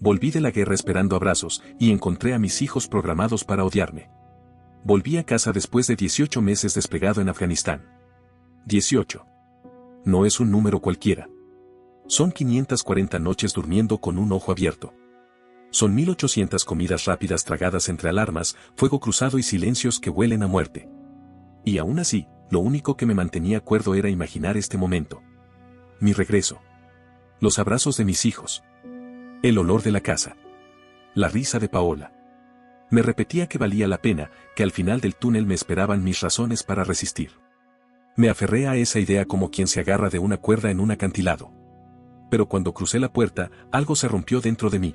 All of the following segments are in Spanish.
Volví de la guerra esperando abrazos y encontré a mis hijos programados para odiarme. Volví a casa después de 18 meses desplegado en Afganistán. 18. No es un número cualquiera. Son 540 noches durmiendo con un ojo abierto. Son 1800 comidas rápidas tragadas entre alarmas, fuego cruzado y silencios que huelen a muerte. Y aún así, lo único que me mantenía cuerdo era imaginar este momento. Mi regreso. Los abrazos de mis hijos. El olor de la casa. La risa de Paola. Me repetía que valía la pena, que al final del túnel me esperaban mis razones para resistir. Me aferré a esa idea como quien se agarra de una cuerda en un acantilado. Pero cuando crucé la puerta, algo se rompió dentro de mí.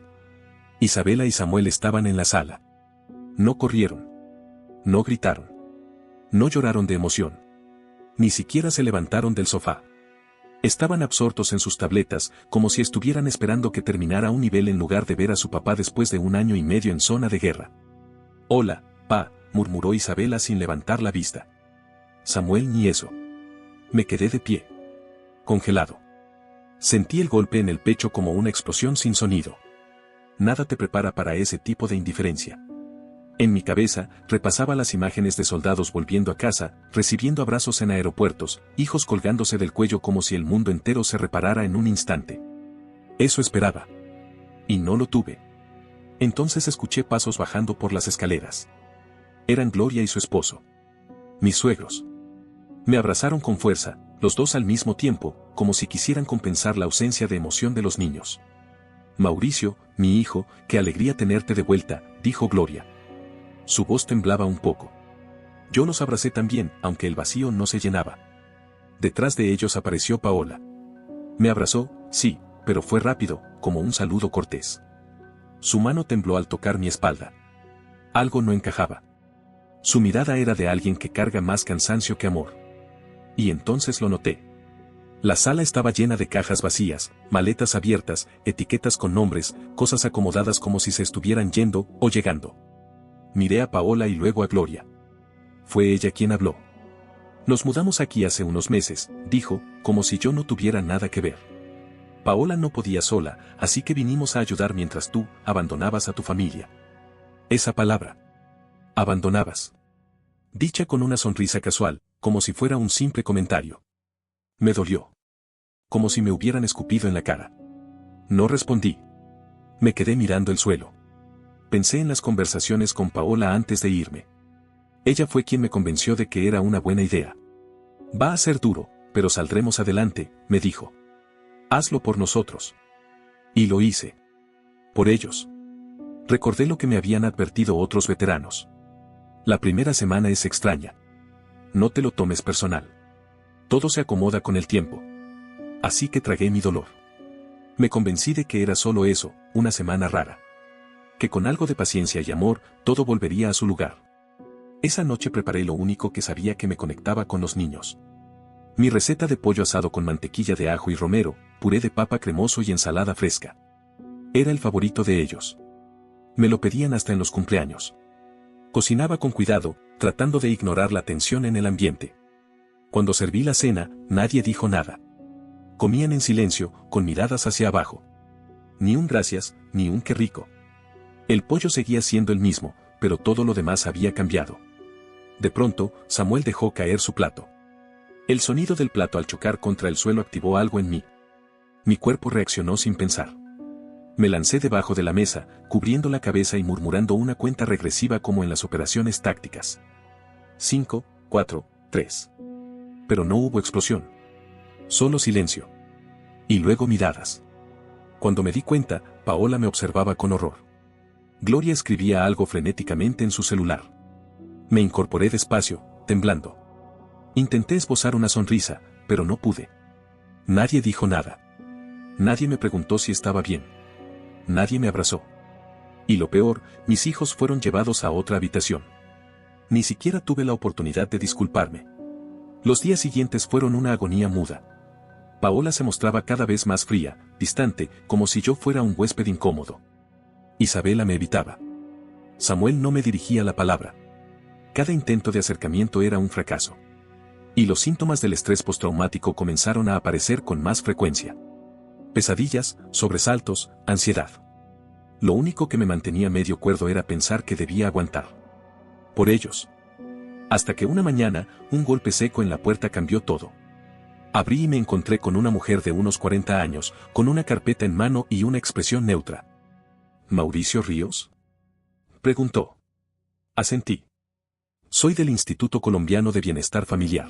Isabela y Samuel estaban en la sala. No corrieron. No gritaron. No lloraron de emoción. Ni siquiera se levantaron del sofá. Estaban absortos en sus tabletas, como si estuvieran esperando que terminara un nivel en lugar de ver a su papá después de 1 año y medio en zona de guerra. «Hola, pa», murmuró Isabela sin levantar la vista. Samuel ni eso. Me quedé de pie. Congelado. Sentí el golpe en el pecho como una explosión sin sonido. Nada te prepara para ese tipo de indiferencia. En mi cabeza, repasaba las imágenes de soldados volviendo a casa, recibiendo abrazos en aeropuertos, hijos colgándose del cuello como si el mundo entero se reparara en un instante. Eso esperaba. Y no lo tuve. Entonces escuché pasos bajando por las escaleras. Eran Gloria y su esposo. Mis suegros. Me abrazaron con fuerza, los dos al mismo tiempo, como si quisieran compensar la ausencia de emoción de los niños. Mauricio, mi hijo, qué alegría tenerte de vuelta, dijo Gloria. Su voz temblaba un poco. Yo los abracé también, aunque el vacío no se llenaba. Detrás de ellos apareció Paola. Me abrazó, sí, pero fue rápido, como un saludo cortés. Su mano tembló al tocar mi espalda. Algo no encajaba. Su mirada era de alguien que carga más cansancio que amor. Y entonces lo noté. La sala estaba llena de cajas vacías, maletas abiertas, etiquetas con nombres, cosas acomodadas como si se estuvieran yendo o llegando. Miré a Paola y luego a Gloria. Fue ella quien habló. Nos mudamos aquí hace unos meses, dijo, como si yo no tuviera nada que ver. Paola no podía sola, así que vinimos a ayudar mientras tú abandonabas a tu familia. Esa palabra. Abandonabas. Dicha con una sonrisa casual, como si fuera un simple comentario. Me dolió. Como si me hubieran escupido en la cara. No respondí. Me quedé mirando el suelo. Pensé en las conversaciones con Paola antes de irme. Ella fue quien me convenció de que era una buena idea. Va a ser duro, pero saldremos adelante, me dijo. Hazlo por nosotros. Y lo hice. Por ellos. Recordé lo que me habían advertido otros veteranos. La primera semana es extraña. No te lo tomes personal. Todo se acomoda con el tiempo. Así que tragué mi dolor. Me convencí de que era solo eso, una semana rara. Que con algo de paciencia y amor, todo volvería a su lugar. Esa noche preparé lo único que sabía que me conectaba con los niños. Mi receta de pollo asado con mantequilla de ajo y romero, puré de papa cremoso y ensalada fresca. Era el favorito de ellos. Me lo pedían hasta en los cumpleaños. Cocinaba con cuidado, tratando de ignorar la tensión en el ambiente. Cuando serví la cena, nadie dijo nada. Comían en silencio, con miradas hacia abajo. Ni un gracias, ni un qué rico. El pollo seguía siendo el mismo, pero todo lo demás había cambiado. De pronto, Samuel dejó caer su plato. El sonido del plato al chocar contra el suelo activó algo en mí. Mi cuerpo reaccionó sin pensar. Me lancé debajo de la mesa, cubriendo la cabeza y murmurando una cuenta regresiva como en las operaciones tácticas. 5, 4, 3. Pero no hubo explosión. Solo silencio. Y luego miradas. Cuando me di cuenta, Paola me observaba con horror. Gloria escribía algo frenéticamente en su celular. Me incorporé despacio, temblando. Intenté esbozar una sonrisa, pero no pude. Nadie dijo nada. Nadie me preguntó si estaba bien. Nadie me abrazó. Y lo peor, mis hijos fueron llevados a otra habitación. Ni siquiera tuve la oportunidad de disculparme. Los días siguientes fueron una agonía muda. Paola se mostraba cada vez más fría, distante, como si yo fuera un huésped incómodo. Isabela me evitaba. Samuel no me dirigía la palabra. Cada intento de acercamiento era un fracaso. Y los síntomas del estrés postraumático comenzaron a aparecer con más frecuencia. Pesadillas, sobresaltos, ansiedad. Lo único que me mantenía medio cuerdo era pensar que debía aguantar. Por ellos. Hasta que una mañana, un golpe seco en la puerta cambió todo. Abrí y me encontré con una mujer de unos 40 años, con una carpeta en mano y una expresión neutra. ¿Mauricio Ríos?, preguntó. Asentí. Soy del Instituto Colombiano de Bienestar Familiar.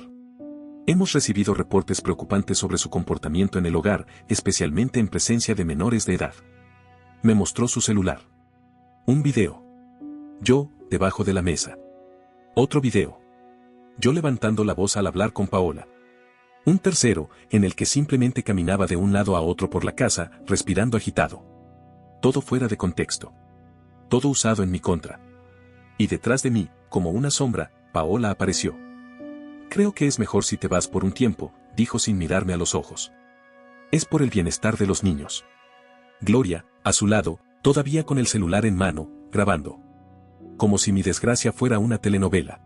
Hemos recibido reportes preocupantes sobre su comportamiento en el hogar, especialmente en presencia de menores de edad. Me mostró su celular. Un video. Yo, debajo de la mesa. Otro video. Yo levantando la voz al hablar con Paola. Un tercero, en el que simplemente caminaba de un lado a otro por la casa, respirando agitado. Todo fuera de contexto. Todo usado en mi contra. Y detrás de mí, como una sombra, Paola apareció. Creo que es mejor si te vas por un tiempo, dijo sin mirarme a los ojos. Es por el bienestar de los niños. Gloria, a su lado, todavía con el celular en mano, grabando. Como si mi desgracia fuera una telenovela.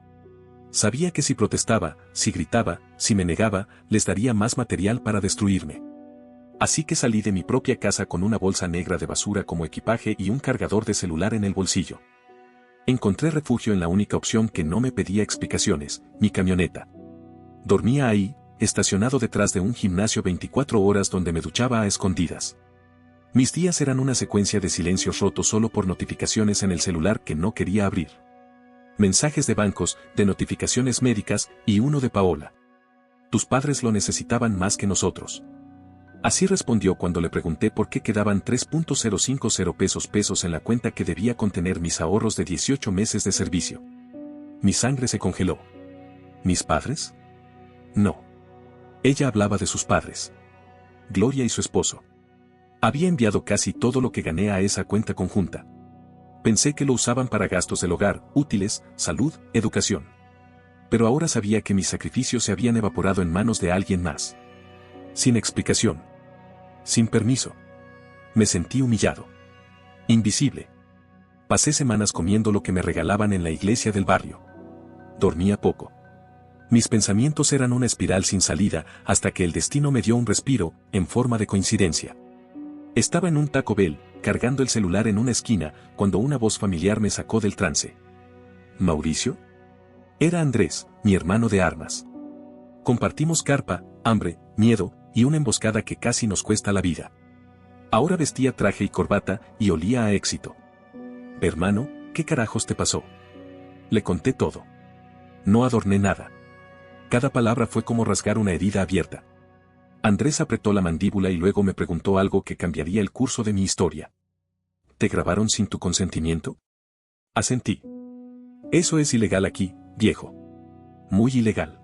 Sabía que si protestaba, si gritaba, si me negaba, les daría más material para destruirme. Así que salí de mi propia casa con una bolsa negra de basura como equipaje y un cargador de celular en el bolsillo. Encontré refugio en la única opción que no me pedía explicaciones, mi camioneta. Dormía ahí, estacionado detrás de un gimnasio 24 horas donde me duchaba a escondidas. Mis días eran una secuencia de silencios rotos solo por notificaciones en el celular que no quería abrir. Mensajes de bancos, de notificaciones médicas y uno de Paola. Tus padres lo necesitaban más que nosotros. Así respondió cuando le pregunté por qué quedaban 3.050 pesos en la cuenta que debía contener mis ahorros de 18 meses de servicio. Mi sangre se congeló. ¿Mis padres? No. Ella hablaba de sus padres. Gloria y su esposo. Había enviado casi todo lo que gané a esa cuenta conjunta. Pensé que lo usaban para gastos del hogar, útiles, salud, educación. Pero ahora sabía que mis sacrificios se habían evaporado en manos de alguien más. Sin explicación. Sin permiso. Me sentí humillado. Invisible. Pasé semanas comiendo lo que me regalaban en la iglesia del barrio. Dormía poco. Mis pensamientos eran una espiral sin salida hasta que el destino me dio un respiro, en forma de coincidencia. Estaba en un Taco Bell, cargando el celular en una esquina, cuando una voz familiar me sacó del trance. ¿Mauricio? Era Andrés, mi hermano de armas. Compartimos carpa, hambre, miedo, y una emboscada que casi nos cuesta la vida. Ahora vestía traje y corbata, y olía a éxito. Hermano, ¿qué carajos te pasó? Le conté todo. No adorné nada. Cada palabra fue como rasgar una herida abierta. Andrés apretó la mandíbula y luego me preguntó algo que cambiaría el curso de mi historia. ¿Te grabaron sin tu consentimiento? Asentí. Eso es ilegal aquí, viejo. Muy ilegal.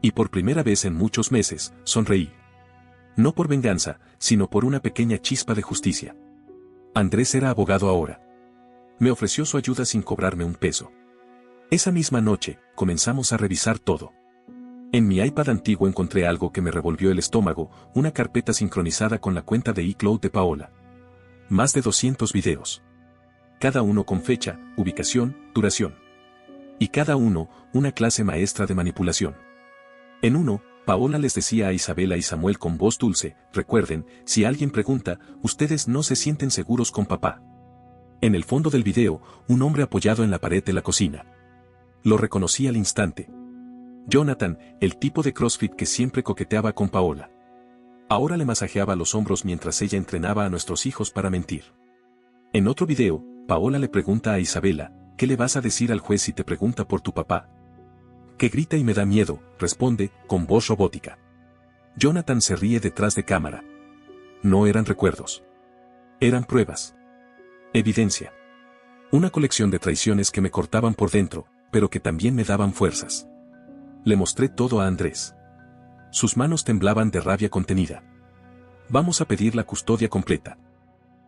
Y por primera vez en muchos meses, sonreí. No por venganza, sino por una pequeña chispa de justicia. Andrés era abogado ahora. Me ofreció su ayuda sin cobrarme un peso. Esa misma noche, comenzamos a revisar todo. En mi iPad antiguo encontré algo que me revolvió el estómago, una carpeta sincronizada con la cuenta de iCloud de Paola. Más de 200 videos. Cada uno con fecha, ubicación, duración. Y cada uno, una clase maestra de manipulación. En uno, Paola les decía a Isabela y Samuel con voz dulce, recuerden, si alguien pregunta, ustedes no se sienten seguros con papá. En el fondo del video, un hombre apoyado en la pared de la cocina. Lo reconocí al instante. Jonathan, el tipo de CrossFit que siempre coqueteaba con Paola. Ahora le masajeaba los hombros mientras ella entrenaba a nuestros hijos para mentir. En otro video, Paola le pregunta a Isabela, ¿qué le vas a decir al juez si te pregunta por tu papá? Que grita y me da miedo, responde, con voz robótica. Jonathan se ríe detrás de cámara. No eran recuerdos. Eran pruebas. Evidencia. Una colección de traiciones que me cortaban por dentro, pero que también me daban fuerzas. Le mostré todo a Andrés. Sus manos temblaban de rabia contenida. Vamos a pedir la custodia completa.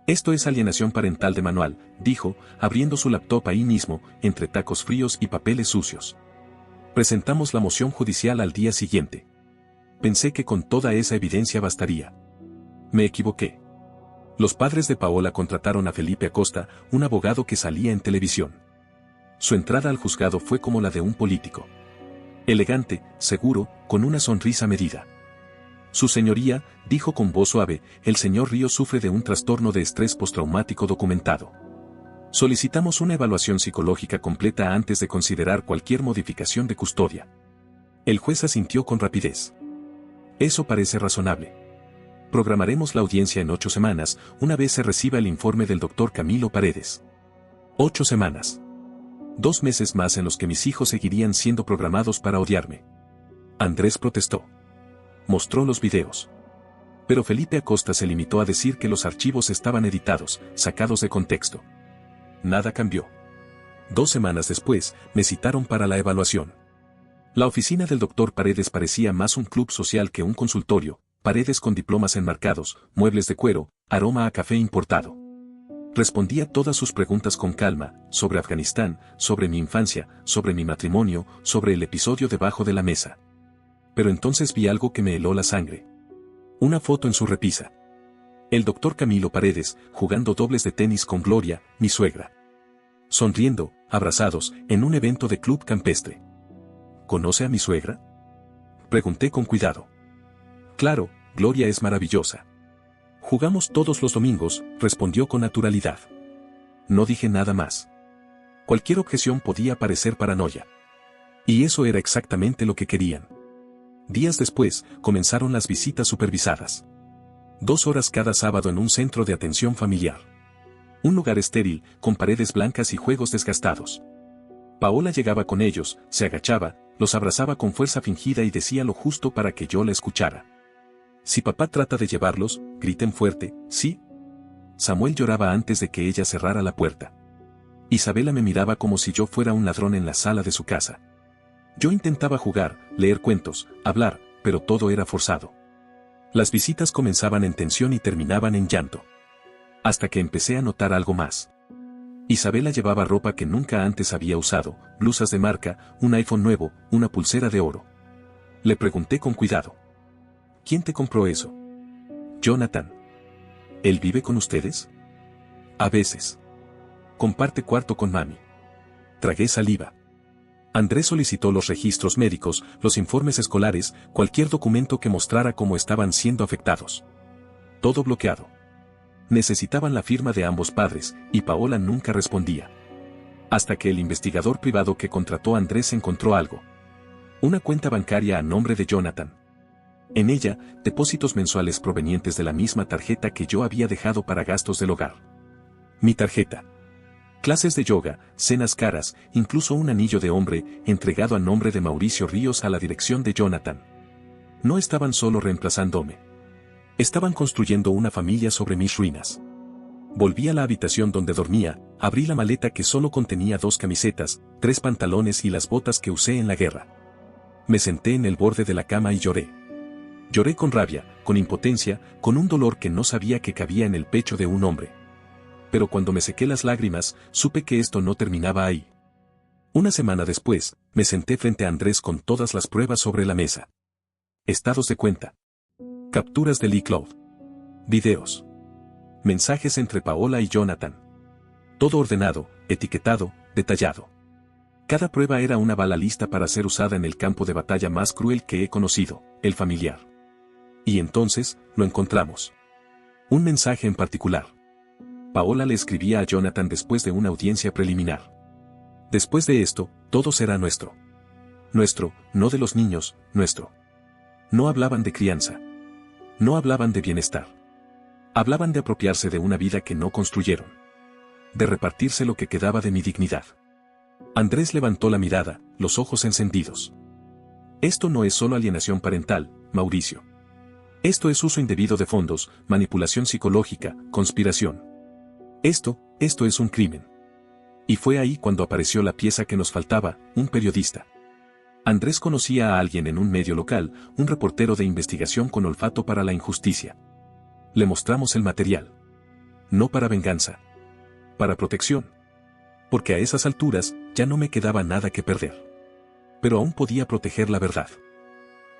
Esto es alienación parental de manual, dijo, abriendo su laptop ahí mismo, entre tacos fríos y papeles sucios. Presentamos la moción judicial al día siguiente. Pensé que con toda esa evidencia bastaría. Me equivoqué. Los padres de Paola contrataron a Felipe Acosta, un abogado que salía en televisión. Su entrada al juzgado fue como la de un político. Elegante, seguro, con una sonrisa medida. Su señoría, dijo con voz suave, el señor Ríos sufre de un trastorno de estrés postraumático documentado. Solicitamos una evaluación psicológica completa antes de considerar cualquier modificación de custodia. El juez asintió con rapidez. Eso parece razonable. Programaremos la audiencia en 8 semanas, una vez se reciba el informe del doctor Camilo Paredes. 8 semanas. 2 meses más en los que mis hijos seguirían siendo programados para odiarme. Andrés protestó. Mostró los videos. Pero Felipe Acosta se limitó a decir que los archivos estaban editados, sacados de contexto. Nada cambió. 2 semanas después, me citaron para la evaluación. La oficina del doctor Paredes parecía más un club social que un consultorio, paredes con diplomas enmarcados, muebles de cuero, aroma a café importado. Respondía todas sus preguntas con calma, sobre Afganistán, sobre mi infancia, sobre mi matrimonio, sobre el episodio debajo de la mesa. Pero entonces vi algo que me heló la sangre. Una foto en su repisa. El doctor Camilo Paredes, jugando dobles de tenis con Gloria, mi suegra. Sonriendo, abrazados, en un evento de club campestre. ¿Conoce a mi suegra? Pregunté con cuidado. Claro, Gloria es maravillosa. Jugamos todos los domingos, respondió con naturalidad. No dije nada más. Cualquier objeción podía parecer paranoia. Y eso era exactamente lo que querían. Días después, comenzaron las visitas supervisadas. 2 horas cada sábado en un centro de atención familiar. Un lugar estéril, con paredes blancas y juegos desgastados. Paola llegaba con ellos, se agachaba, los abrazaba con fuerza fingida y decía lo justo para que yo la escuchara. Si papá trata de llevarlos, griten fuerte, ¿sí? Samuel lloraba antes de que ella cerrara la puerta. Isabela me miraba como si yo fuera un ladrón en la sala de su casa. Yo intentaba jugar, leer cuentos, hablar, pero todo era forzado. Las visitas comenzaban en tensión y terminaban en llanto. Hasta que empecé a notar algo más. Isabela llevaba ropa que nunca antes había usado, blusas de marca, un iPhone nuevo, una pulsera de oro. Le pregunté con cuidado. ¿Quién te compró eso? Jonathan. ¿Él vive con ustedes? A veces. Comparte cuarto con mami. Tragué saliva. Andrés solicitó los registros médicos, los informes escolares, cualquier documento que mostrara cómo estaban siendo afectados. Todo bloqueado. Necesitaban la firma de ambos padres, y Paola nunca respondía. Hasta que el investigador privado que contrató a Andrés encontró algo. Una cuenta bancaria a nombre de Jonathan. En ella, depósitos mensuales provenientes de la misma tarjeta que yo había dejado para gastos del hogar. Mi tarjeta. Clases de yoga, cenas caras, incluso un anillo de hombre, entregado a nombre de Mauricio Ríos a la dirección de Jonathan. No estaban solo reemplazándome. Estaban construyendo una familia sobre mis ruinas. Volví a la habitación donde dormía, abrí la maleta que solo contenía 2 camisetas, 3 pantalones y las botas que usé en la guerra. Me senté en el borde de la cama y lloré. Lloré con rabia, con impotencia, con un dolor que no sabía que cabía en el pecho de un hombre. Pero cuando me sequé las lágrimas, supe que esto no terminaba ahí. Una semana después, me senté frente a Andrés con todas las pruebas sobre la mesa. Estados de cuenta. Capturas del iCloud. Videos. Mensajes entre Paola y Jonathan. Todo ordenado, etiquetado, detallado. Cada prueba era una bala lista para ser usada en el campo de batalla más cruel que he conocido, el familiar. Y entonces, lo encontramos. Un mensaje en particular. Paola le escribía a Jonathan después de una audiencia preliminar. Después de esto, todo será nuestro. Nuestro, no de los niños, nuestro. No hablaban de crianza. No hablaban de bienestar. Hablaban de apropiarse de una vida que no construyeron. De repartirse lo que quedaba de mi dignidad. Andrés levantó la mirada, los ojos encendidos. Esto no es solo alienación parental, Mauricio. Esto es uso indebido de fondos, manipulación psicológica, conspiración. Esto es un crimen. Y fue ahí cuando apareció la pieza que nos faltaba, un periodista. Andrés conocía a alguien en un medio local, un reportero de investigación con olfato para la injusticia. Le mostramos el material. No para venganza. Para protección. Porque a esas alturas, ya no me quedaba nada que perder. Pero aún podía proteger la verdad.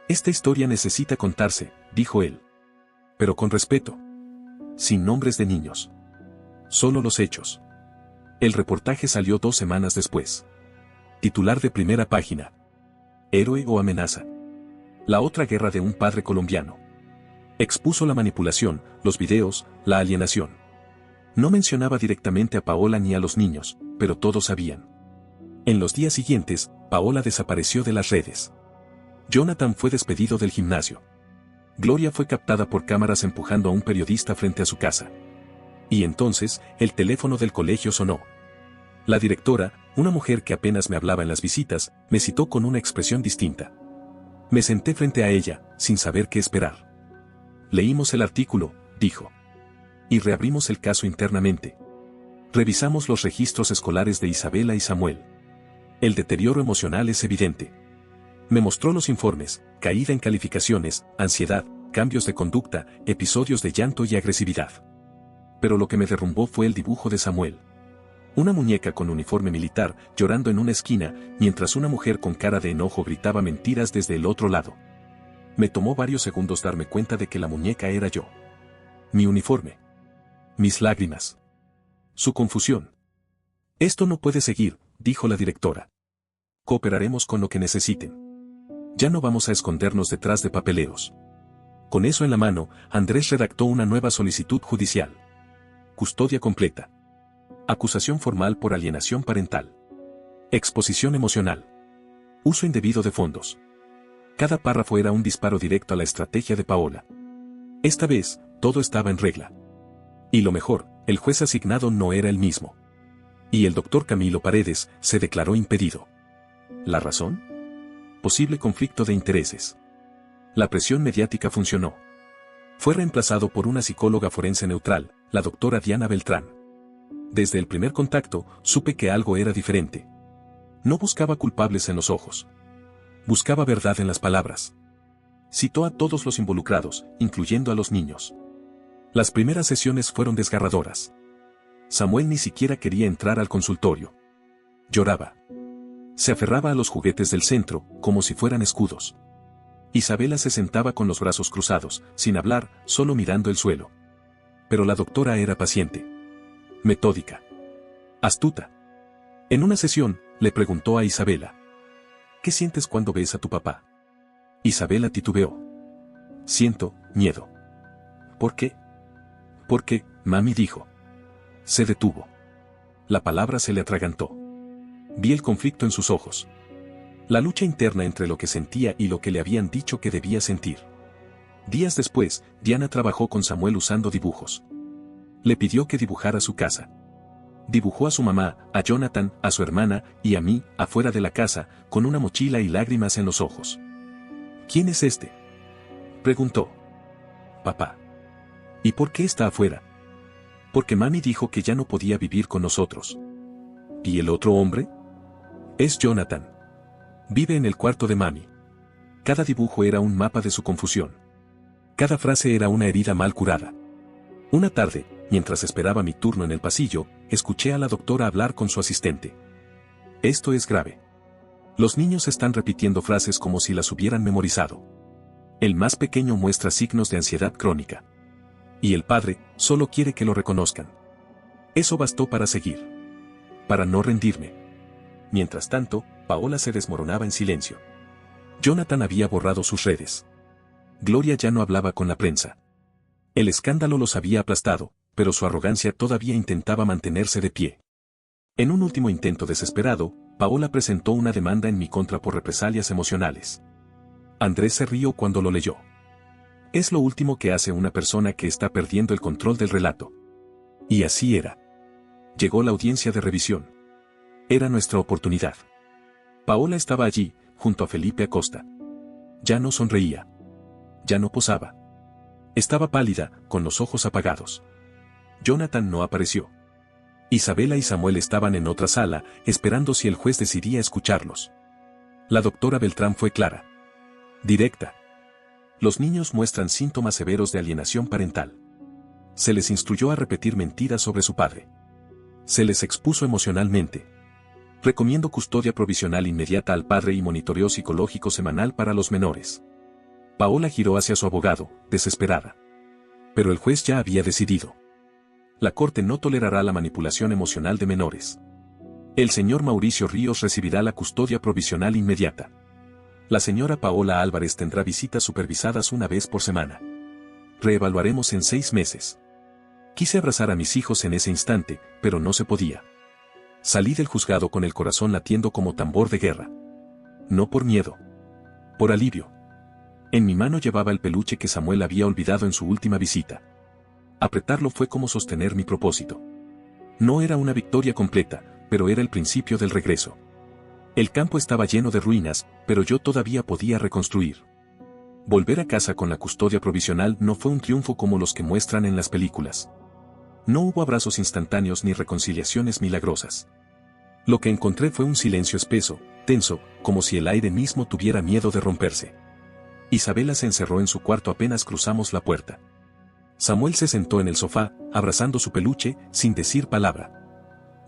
Esta historia necesita contarse, dijo él. Pero con respeto. Sin nombres de niños. Solo los hechos. El reportaje salió 2 semanas después. Titular de primera página. Héroe o amenaza. La otra guerra de un padre colombiano. Expuso la manipulación, los videos, la alienación. No mencionaba directamente a Paola ni a los niños, pero todos sabían. En los días siguientes, Paola desapareció de las redes. Jonathan fue despedido del gimnasio. Gloria fue captada por cámaras empujando a un periodista frente a su casa. Y entonces, el teléfono del colegio sonó. La directora, una mujer que apenas me hablaba en las visitas, me citó con una expresión distinta. Me senté frente a ella, sin saber qué esperar. Leímos el artículo, dijo. Y reabrimos el caso internamente. Revisamos los registros escolares de Isabela y Samuel. El deterioro emocional es evidente. Me mostró los informes, caída en calificaciones, ansiedad, cambios de conducta, episodios de llanto y agresividad. Pero lo que me derrumbó fue el dibujo de Samuel. Una muñeca con uniforme militar, llorando en una esquina, mientras una mujer con cara de enojo gritaba mentiras desde el otro lado. Me tomó varios segundos darme cuenta de que la muñeca era yo. Mi uniforme. Mis lágrimas. Su confusión. Esto no puede seguir, dijo la directora. Cooperaremos con lo que necesiten. Ya no vamos a escondernos detrás de papeleos. Con eso en la mano, Andrés redactó una nueva solicitud judicial. Custodia completa. Acusación formal por alienación parental. Exposición emocional. Uso indebido de fondos. Cada párrafo era un disparo directo a la estrategia de Paola. Esta vez, todo estaba en regla. Y lo mejor, el juez asignado no era el mismo. Y el doctor Camilo Paredes se declaró impedido. ¿La razón? Posible conflicto de intereses. La presión mediática funcionó. Fue reemplazado por una psicóloga forense neutral, la doctora Diana Beltrán. Desde el primer contacto, supe que algo era diferente. No buscaba culpables en los ojos. Buscaba verdad en las palabras. Citó a todos los involucrados, incluyendo a los niños. Las primeras sesiones fueron desgarradoras. Samuel ni siquiera quería entrar al consultorio. Lloraba. Se aferraba a los juguetes del centro, como si fueran escudos. Isabela se sentaba con los brazos cruzados, sin hablar, solo mirando el suelo. Pero la doctora era paciente. Metódica. Astuta. En una sesión, le preguntó a Isabela. ¿Qué sientes cuando ves a tu papá? Isabela titubeó. Siento miedo. ¿Por qué? Porque, mami dijo. Se detuvo. La palabra se le atragantó. Vi el conflicto en sus ojos. La lucha interna entre lo que sentía y lo que le habían dicho que debía sentir. Días después, Diana trabajó con Samuel usando dibujos. Le pidió que dibujara su casa. Dibujó a su mamá, a Jonathan, a su hermana, y a mí, afuera de la casa, con una mochila y lágrimas en los ojos. ¿Quién es este? Preguntó. Papá. ¿Y por qué está afuera? Porque mami dijo que ya no podía vivir con nosotros. ¿Y el otro hombre? Es Jonathan. Vive en el cuarto de mami. Cada dibujo era un mapa de su confusión. Cada frase era una herida mal curada. Una tarde, mientras esperaba mi turno en el pasillo, escuché a la doctora hablar con su asistente. Esto es grave. Los niños están repitiendo frases como si las hubieran memorizado. El más pequeño muestra signos de ansiedad crónica. Y el padre, solo quiere que lo reconozcan. Eso bastó para seguir. Para no rendirme. Mientras tanto, Paola se desmoronaba en silencio. Jonathan había borrado sus redes. Gloria ya no hablaba con la prensa. El escándalo los había aplastado, pero su arrogancia todavía intentaba mantenerse de pie. En un último intento desesperado, Paola presentó una demanda en mi contra por represalias emocionales. Andrés se rió cuando lo leyó. Es lo último que hace una persona que está perdiendo el control del relato. Y así era. Llegó la audiencia de revisión. Era nuestra oportunidad. Paola estaba allí, junto a Felipe Acosta. Ya no sonreía. Ya no posaba. Estaba pálida, con los ojos apagados. Jonathan no apareció. Isabela y Samuel estaban en otra sala, esperando si el juez decidía escucharlos. La doctora Beltrán fue clara. Directa. Los niños muestran síntomas severos de alienación parental. Se les instruyó a repetir mentiras sobre su padre. Se les expuso emocionalmente. Recomiendo custodia provisional inmediata al padre y monitoreo psicológico semanal para los menores. Paola giró hacia su abogado, desesperada. Pero el juez ya había decidido. La corte no tolerará la manipulación emocional de menores. El señor Mauricio Ríos recibirá la custodia provisional inmediata. La señora Paola Álvarez tendrá visitas supervisadas una vez por semana. reevaluaremos en 6 meses. Quise abrazar a mis hijos en ese instante, pero no se podía. Salí del juzgado con el corazón latiendo como tambor de guerra. No por miedo. Por alivio. En mi mano llevaba el peluche que Samuel había olvidado en su última visita. Apretarlo fue como sostener mi propósito. No era una victoria completa, pero era el principio del regreso. El campo estaba lleno de ruinas, pero yo todavía podía reconstruir. Volver a casa con la custodia provisional no fue un triunfo como los que muestran en las películas. No hubo abrazos instantáneos ni reconciliaciones milagrosas. Lo que encontré fue un silencio espeso, tenso, como si el aire mismo tuviera miedo de romperse. Isabela se encerró en su cuarto apenas cruzamos la puerta. Samuel se sentó en el sofá, abrazando su peluche, sin decir palabra.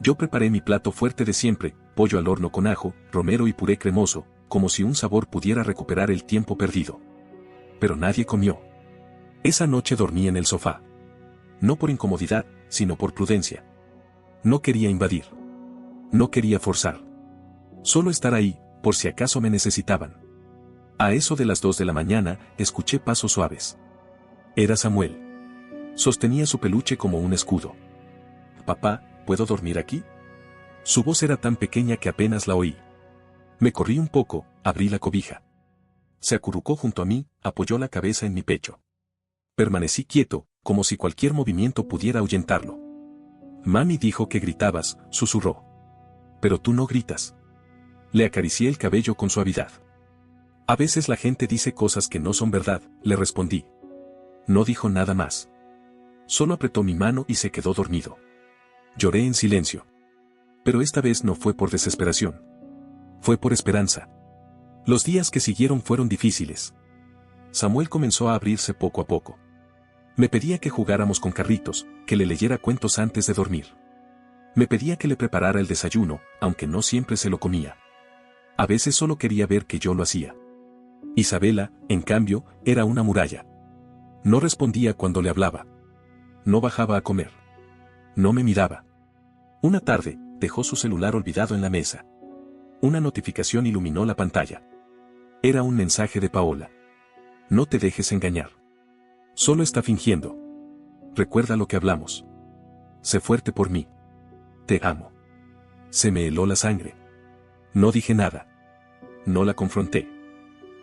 Yo preparé mi plato fuerte de siempre, pollo al horno con ajo, romero y puré cremoso, como si un sabor pudiera recuperar el tiempo perdido. Pero nadie comió. Esa noche dormí en el sofá. No por incomodidad, sino por prudencia. No quería invadir. No quería forzar. Solo estar ahí, por si acaso me necesitaban. A eso de las 2 de la mañana, escuché pasos suaves. Era Samuel. Sostenía su peluche como un escudo. «Papá, ¿puedo dormir aquí?» Su voz era tan pequeña que apenas la oí. Me corrí un poco, abrí la cobija. Se acurrucó junto a mí, apoyó la cabeza en mi pecho. Permanecí quieto, como si cualquier movimiento pudiera ahuyentarlo. «Mami dijo que gritabas», susurró. «Pero tú no gritas». Le acaricié el cabello con suavidad. «A veces la gente dice cosas que no son verdad», le respondí. No dijo nada más. Solo apretó mi mano y se quedó dormido. Lloré en silencio. Pero esta vez no fue por desesperación. Fue por esperanza. Los días que siguieron fueron difíciles. Samuel comenzó a abrirse poco a poco. Me pedía que jugáramos con carritos, que le leyera cuentos antes de dormir. Me pedía que le preparara el desayuno, aunque no siempre se lo comía. A veces solo quería ver que yo lo hacía. Isabela, en cambio, era una muralla. No respondía cuando le hablaba. No bajaba a comer. No me miraba. Una tarde, dejó su celular olvidado en la mesa. Una notificación iluminó la pantalla. Era un mensaje de Paola. No te dejes engañar. Solo está fingiendo. Recuerda lo que hablamos. Sé fuerte por mí. Te amo. Se me heló la sangre. No dije nada. No la confronté.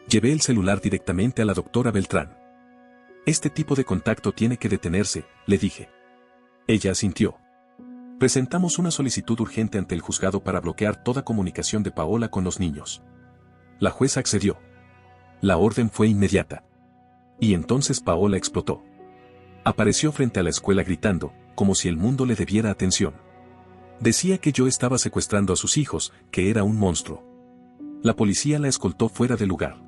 Llevé el celular directamente a la doctora Beltrán. Este tipo de contacto tiene que detenerse, le dije. Ella asintió. Presentamos una solicitud urgente ante el juzgado para bloquear toda comunicación de Paola con los niños. La jueza accedió. La orden fue inmediata. Y entonces Paola explotó. Apareció frente a la escuela gritando, como si el mundo le debiera atención. Decía que yo estaba secuestrando a sus hijos, que era un monstruo. La policía la escoltó fuera del lugar.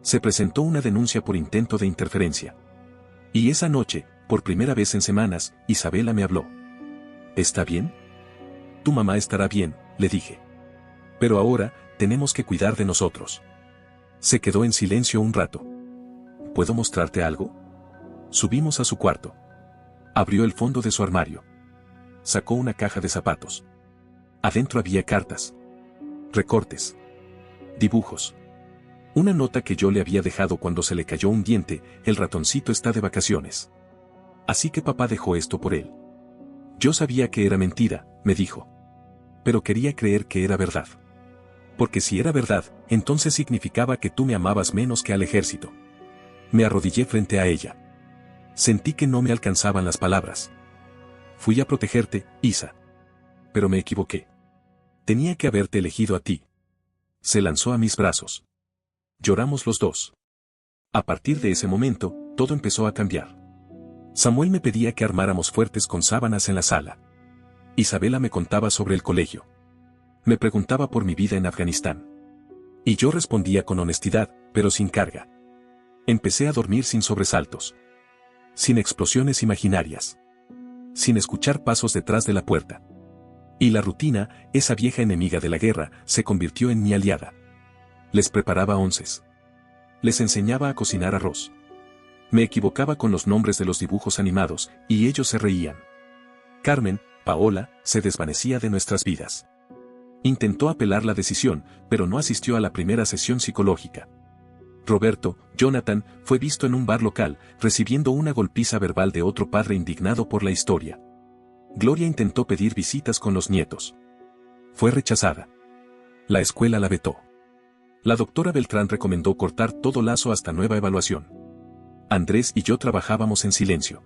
Se presentó una denuncia por intento de interferencia. Y esa noche, por primera vez en semanas, Isabela me habló. ¿Está bien? Tu mamá estará bien, le dije. Pero ahora, tenemos que cuidar de nosotros. Se quedó en silencio un rato. ¿Puedo mostrarte algo? Subimos a su cuarto. Abrió el fondo de su armario. Sacó una caja de zapatos. Adentro había cartas. Recortes. Dibujos. Una nota que yo le había dejado cuando se le cayó un diente, el ratoncito está de vacaciones. Así que papá dejó esto por él. Yo sabía que era mentira, me dijo. Pero quería creer que era verdad. Porque si era verdad, entonces significaba que tú me amabas menos que al ejército. Me arrodillé frente a ella. Sentí que no me alcanzaban las palabras. Fui a protegerte, Isa. Pero me equivoqué. Tenía que haberte elegido a ti. Se lanzó a mis brazos. Lloramos los dos. A partir de ese momento, todo empezó a cambiar. Samuel me pedía que armáramos fuertes con sábanas en la sala. Isabela me contaba sobre el colegio. Me preguntaba por mi vida en Afganistán. Y yo respondía con honestidad, pero sin carga. Empecé a dormir sin sobresaltos. Sin explosiones imaginarias. Sin escuchar pasos detrás de la puerta. Y la rutina, esa vieja enemiga de la guerra, se convirtió en mi aliada. Les preparaba onces. Les enseñaba a cocinar arroz. Me equivocaba con los nombres de los dibujos animados, y ellos se reían. Carmen, Paola, se desvanecía de nuestras vidas. Intentó apelar la decisión, pero no asistió a la primera sesión psicológica. Roberto, Jonathan, fue visto en un bar local, recibiendo una golpiza verbal de otro padre indignado por la historia. Gloria intentó pedir visitas con los nietos. Fue rechazada. La escuela la vetó. La doctora Beltrán recomendó cortar todo lazo hasta nueva evaluación. Andrés y yo trabajábamos en silencio.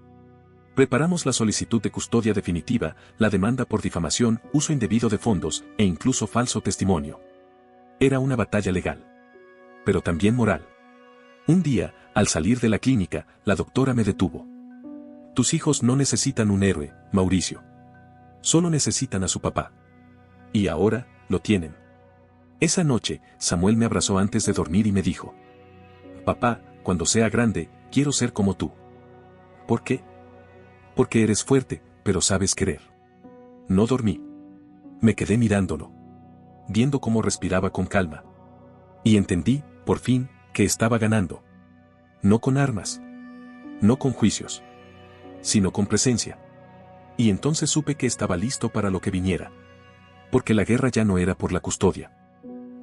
Preparamos la solicitud de custodia definitiva, la demanda por difamación, uso indebido de fondos e incluso falso testimonio. Era una batalla legal. Pero también moral. Un día, al salir de la clínica, la doctora me detuvo. Tus hijos no necesitan un héroe, Mauricio. Solo necesitan a su papá. Y ahora, lo tienen. Esa noche, Samuel me abrazó antes de dormir y me dijo: Papá, cuando sea grande, quiero ser como tú. ¿Por qué? Porque eres fuerte, pero sabes querer. No dormí. Me quedé mirándolo. Viendo cómo respiraba con calma. Y entendí, por fin, que estaba ganando. No con armas. No con juicios. Sino con presencia. Y entonces supe que estaba listo para lo que viniera. Porque la guerra ya no era por la custodia.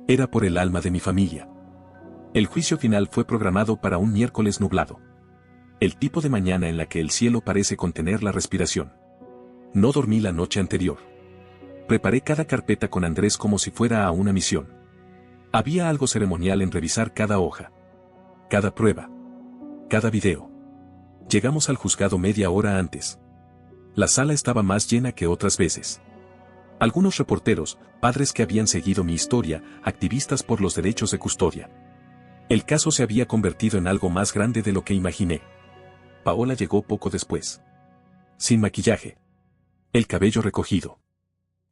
Era por el alma de mi familia. El juicio final fue programado para un miércoles nublado. El tipo de mañana en la que el cielo parece contener la respiración. No dormí la noche anterior. Preparé cada carpeta con Andrés como si fuera a una misión. Había algo ceremonial en revisar cada hoja. Cada prueba. Cada video. Llegamos al juzgado media hora antes. La sala estaba más llena que otras veces. Algunos reporteros, padres que habían seguido mi historia, activistas por los derechos de custodia. El caso se había convertido en algo más grande de lo que imaginé. Paola llegó poco después. Sin maquillaje. El cabello recogido.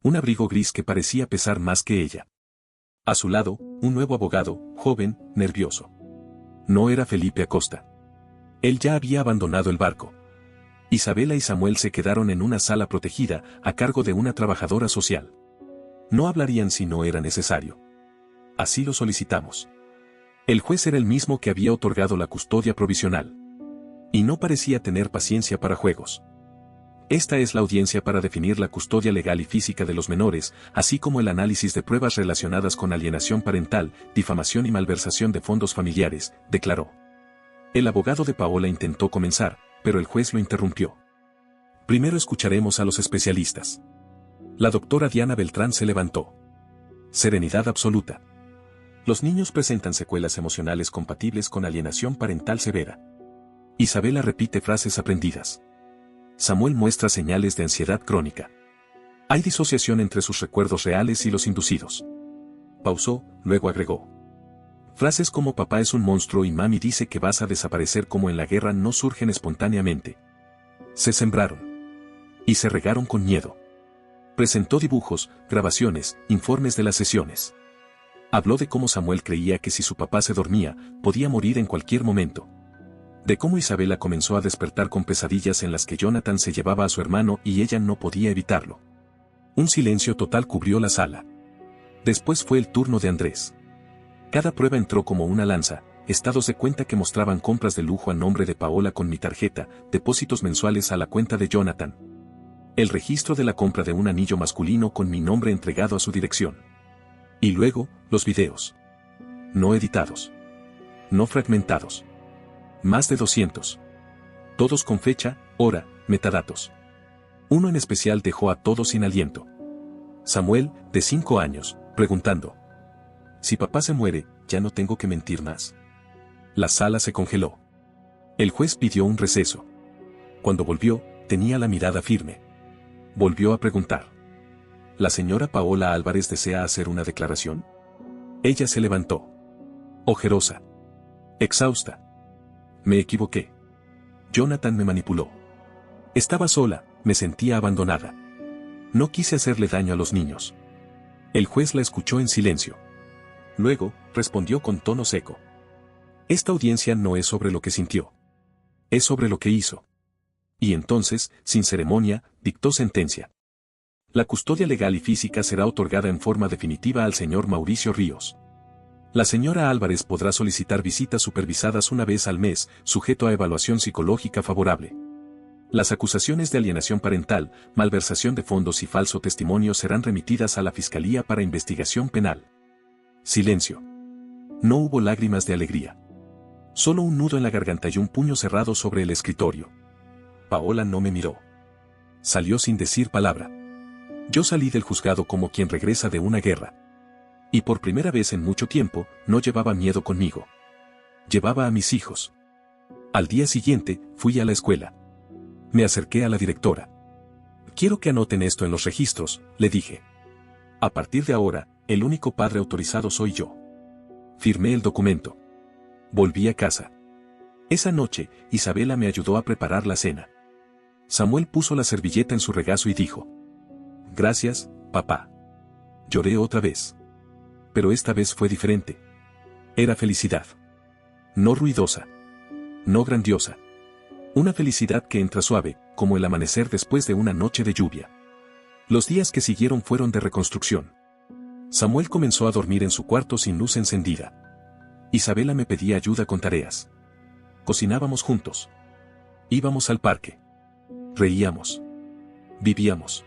Un abrigo gris que parecía pesar más que ella. A su lado, un nuevo abogado, joven, nervioso. No era Felipe Acosta. Él ya había abandonado el barco. Isabela y Samuel se quedaron en una sala protegida, a cargo de una trabajadora social. No hablarían si no era necesario. Así lo solicitamos. El juez era el mismo que había otorgado la custodia provisional. Y no parecía tener paciencia para juegos. Esta es la audiencia para definir la custodia legal y física de los menores, así como el análisis de pruebas relacionadas con alienación parental, difamación y malversación de fondos familiares, declaró. El abogado de Paola intentó comenzar, pero el juez lo interrumpió. Primero escucharemos a los especialistas. La doctora Diana Beltrán se levantó. Serenidad absoluta. Los niños presentan secuelas emocionales compatibles con alienación parental severa. Isabela repite frases aprendidas. Samuel muestra señales de ansiedad crónica. Hay disociación entre sus recuerdos reales y los inducidos. Pausó, luego agregó. Frases como papá es un monstruo y mami dice que vas a desaparecer como en la guerra no surgen espontáneamente. Se sembraron. Y se regaron con miedo. Presentó dibujos, grabaciones, informes de las sesiones. Habló de cómo Samuel creía que si su papá se dormía, podía morir en cualquier momento. De cómo Isabela comenzó a despertar con pesadillas en las que Jonathan se llevaba a su hermano y ella no podía evitarlo. Un silencio total cubrió la sala. Después fue el turno de Andrés. Cada prueba entró como una lanza, estados de cuenta que mostraban compras de lujo a nombre de Paola con mi tarjeta, depósitos mensuales a la cuenta de Jonathan. El registro de la compra de un anillo masculino con mi nombre entregado a su dirección. Y luego, los videos. No editados. No fragmentados. Más de 200. Todos con fecha, hora, metadatos. Uno en especial dejó a todos sin aliento. Samuel, de 5 años, preguntando. Si papá se muere, ya no tengo que mentir más. La sala se congeló. El juez pidió un receso. Cuando volvió, tenía la mirada firme. Volvió a preguntar. ¿La señora Paola Álvarez desea hacer una declaración? Ella se levantó. Ojerosa. Exhausta. Me equivoqué. Jonathan me manipuló. Estaba sola, me sentía abandonada. No quise hacerle daño a los niños. El juez la escuchó en silencio. Luego, respondió con tono seco. Esta audiencia no es sobre lo que sintió. Es sobre lo que hizo. Y entonces, sin ceremonia, dictó sentencia. La custodia legal y física será otorgada en forma definitiva al señor Mauricio Ríos. La señora Álvarez podrá solicitar visitas supervisadas una vez al mes, sujeto a evaluación psicológica favorable. Las acusaciones de alienación parental, malversación de fondos y falso testimonio serán remitidas a la Fiscalía para investigación penal. Silencio. No hubo lágrimas de alegría. Solo un nudo en la garganta y un puño cerrado sobre el escritorio. Paola no me miró. Salió sin decir palabra. Yo salí del juzgado como quien regresa de una guerra. Y por primera vez en mucho tiempo, no llevaba miedo conmigo. Llevaba a mis hijos. Al día siguiente, fui a la escuela. Me acerqué a la directora. Quiero que anoten esto en los registros, le dije. A partir de ahora, el único padre autorizado soy yo. Firmé el documento. Volví a casa. Esa noche, Isabela me ayudó a preparar la cena. Samuel puso la servilleta en su regazo y dijo: «Gracias, papá». Lloré otra vez. Pero esta vez fue diferente. Era felicidad. No ruidosa. No grandiosa. Una felicidad que entra suave, como el amanecer después de una noche de lluvia. Los días que siguieron fueron de reconstrucción. Samuel comenzó a dormir en su cuarto sin luz encendida. Isabela me pedía ayuda con tareas. Cocinábamos juntos. Íbamos al parque. Reíamos. Vivíamos.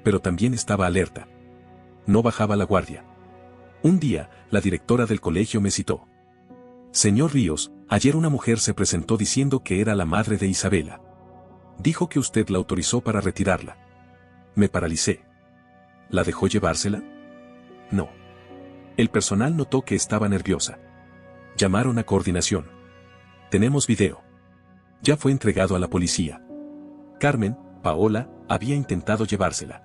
Pero también estaba alerta. No bajaba la guardia. Un día, la directora del colegio me citó. «Señor Ríos, ayer una mujer se presentó diciendo que era la madre de Isabela. Dijo que usted la autorizó para retirarla». Me paralicé. ¿La dejó llevársela? No. El personal notó que estaba nerviosa. Llamaron a coordinación. «Tenemos video. Ya fue entregado a la policía». Carmen, Paola, había intentado llevársela.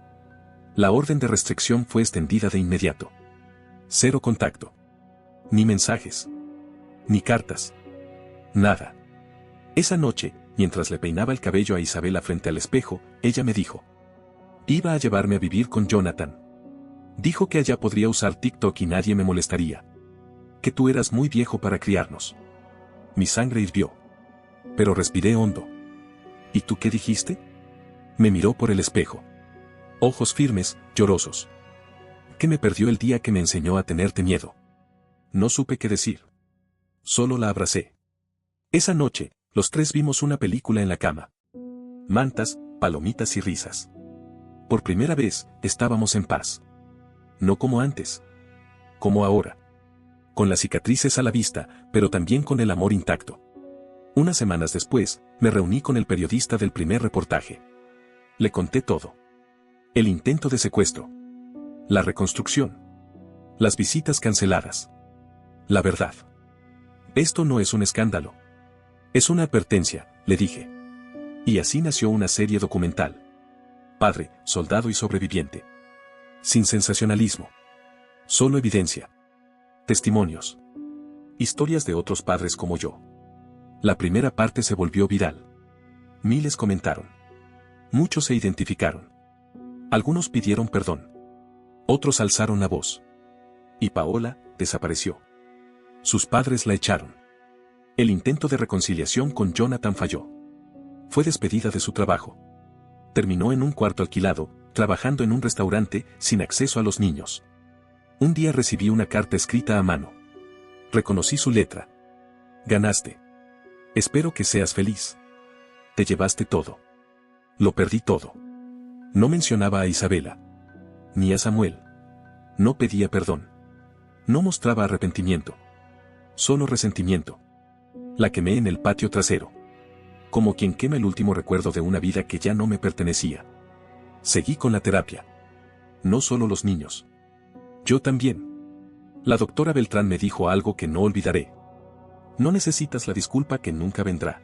La orden de restricción fue extendida de inmediato. 0 contacto. Ni mensajes. Ni cartas. Nada. Esa noche, mientras le peinaba el cabello a Isabela frente al espejo, ella me dijo: «Iba a llevarme a vivir con Jonathan. Dijo que allá podría usar TikTok y nadie me molestaría. Que tú eras muy viejo para criarnos». Mi sangre hirvió. Pero respiré hondo. «¿Y tú qué dijiste?». Me miró por el espejo. Ojos firmes, llorosos. Que me perdió el día que me enseñó a tenerte miedo. No supe qué decir. Solo la abracé. Esa noche, los tres vimos una película en la cama. Mantas, palomitas y risas. Por primera vez, estábamos en paz. No como antes. Como ahora. Con las cicatrices a la vista, pero también con el amor intacto. Unas semanas después, me reuní con el periodista del primer reportaje. Le conté todo. El intento de secuestro. La reconstrucción. Las visitas canceladas. La verdad. Esto no es un escándalo. Es una advertencia, le dije. Y así nació una serie documental. Padre, soldado y sobreviviente. Sin sensacionalismo. Solo evidencia. Testimonios. Historias de otros padres como yo. La primera parte se volvió viral. Miles comentaron. Muchos se identificaron. Algunos pidieron perdón. Otros alzaron la voz. Y Paola desapareció. Sus padres la echaron. El intento de reconciliación con Jonathan falló. Fue despedida de su trabajo. Terminó en un cuarto alquilado, trabajando en un restaurante, sin acceso a los niños. Un día recibí una carta escrita a mano. Reconocí su letra. Ganaste. Espero que seas feliz. Te llevaste todo. Lo perdí todo. No mencionaba a Isabela. Ni a Samuel. No pedía perdón. No mostraba arrepentimiento. Solo resentimiento. La quemé en el patio trasero. Como quien quema el último recuerdo de una vida que ya no me pertenecía. Seguí con la terapia. No solo los niños. Yo también. La doctora Beltrán me dijo algo que no olvidaré. No necesitas la disculpa que nunca vendrá.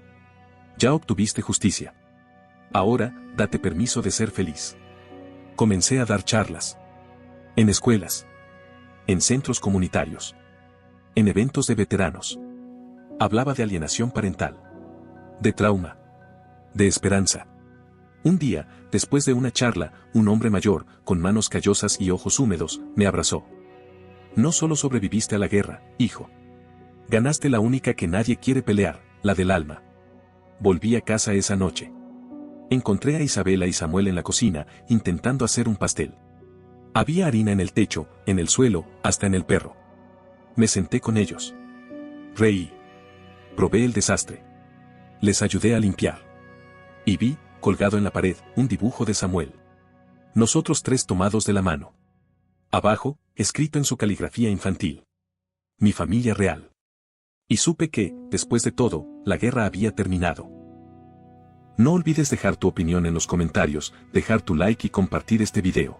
Ya obtuviste justicia. Ahora, date permiso de ser feliz. Comencé a dar charlas. En escuelas. En centros comunitarios. En eventos de veteranos. Hablaba de alienación parental. De trauma. De esperanza. Un día, después de una charla, un hombre mayor, con manos callosas y ojos húmedos, me abrazó. No solo sobreviviste a la guerra, hijo. Ganaste la única que nadie quiere pelear, la del alma. Volví a casa esa noche. Encontré a Isabela y Samuel en la cocina, intentando hacer un pastel. Había harina en el techo, en el suelo, hasta en el perro. Me senté con ellos. Reí. Probé el desastre. Les ayudé a limpiar. Y vi, colgado en la pared, un dibujo de Samuel. Nosotros tres tomados de la mano. Abajo, escrito en su caligrafía infantil. Mi familia real. Y supe que, después de todo, la guerra había terminado. No olvides dejar tu opinión en los comentarios, dejar tu like y compartir este video.